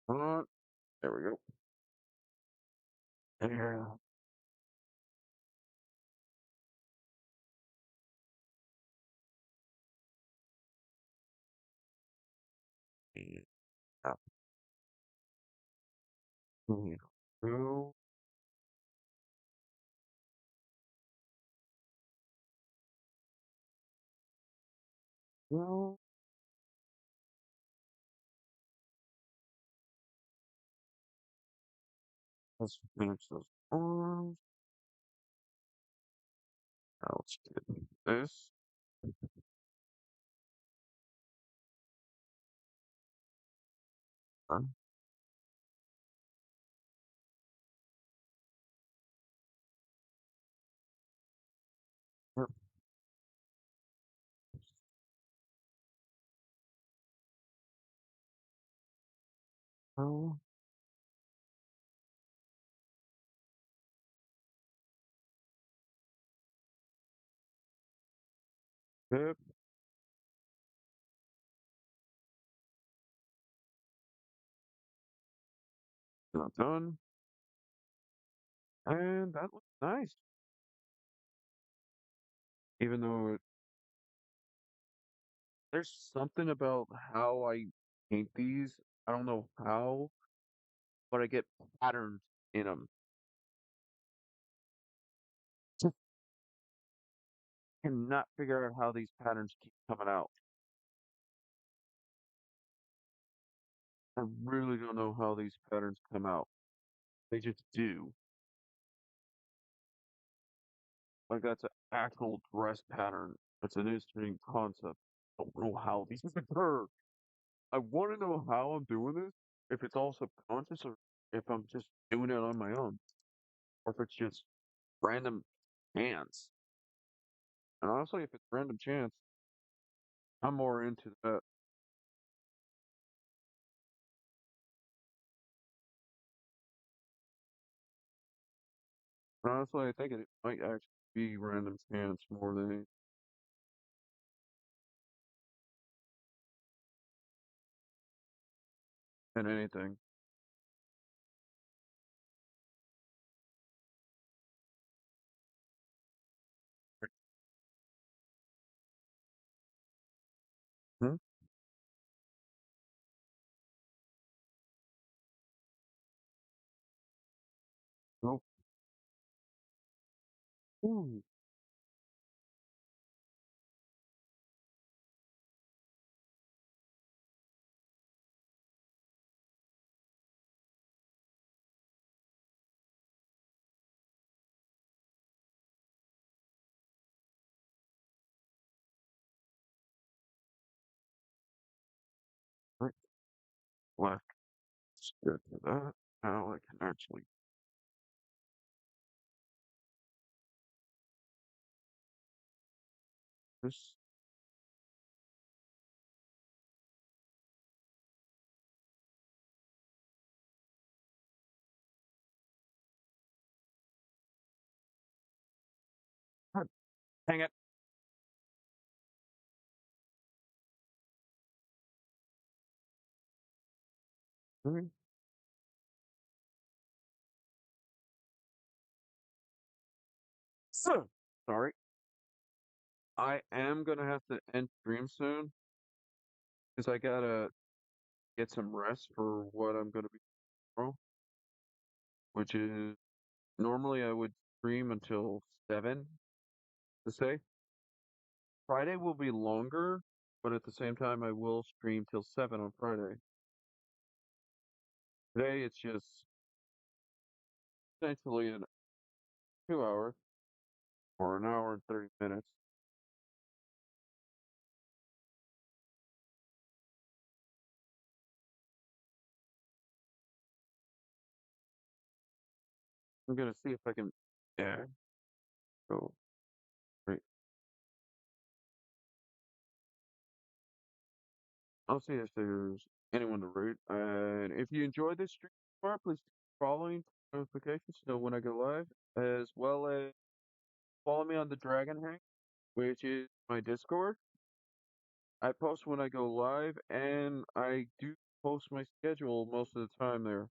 Uh, there we go. There. Yeah. Here we go. Well, let's finish those arms. Now let's get this. Done. Yep. Oh, yep. Not done. And that looks nice. Even though there's something about how I paint these. I don't know how, but I get patterns in them. Just cannot figure out how these patterns keep coming out. I really don't know how these patterns come out. They just do. Like that's an actual dress pattern. It's an interesting concept. I don't know how these occur. I want to know how I'm doing this. If it's all subconscious or if I'm just doing it on my own, or if it's just random chance. And honestly, if it's random chance, I'm more into that. Honestly, I think it might actually be random chance more than anything. Hmm? Nope. Ooh. Right. Left. Let's get to that. Now I can actually this. God, hang it. Mhm. Sorry. I am gonna have to end stream soon because I gotta get some rest for what I'm gonna be tomorrow, which is normally I would stream until 7 to say. Friday will be longer, but at the same time I will stream till 7 on Friday. Today it's just essentially in 2 hours or an hour and 30 minutes. I'm gonna see if I can, yeah, go right. I'll see if there's anyone to root. And if you enjoyed this stream so far, please keep following notifications to know when I go live, as well as follow me on the Dragon Hang, which is my Discord. I post when I go live, and I do post my schedule most of the time there,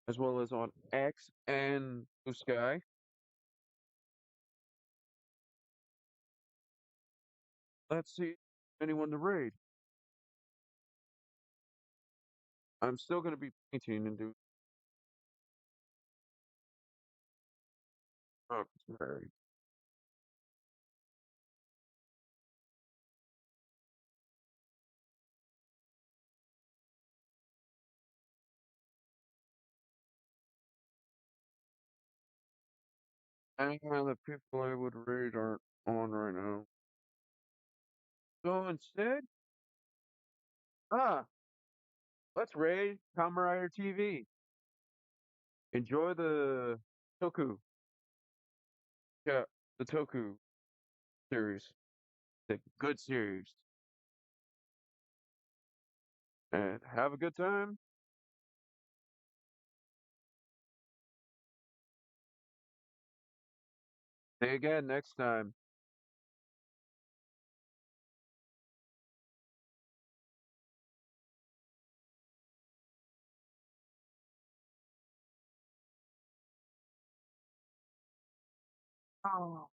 as well as on X and Blue Sky. Let's see anyone to raid. I'm still going to be painting and doing. Oh, sorry. And the people I would raid aren't on right now. So instead, ah, let's raid Kamen Rider TV. Enjoy the Toku. Yeah, the Toku series. The good series. And have a good time. See you again next time. Oh.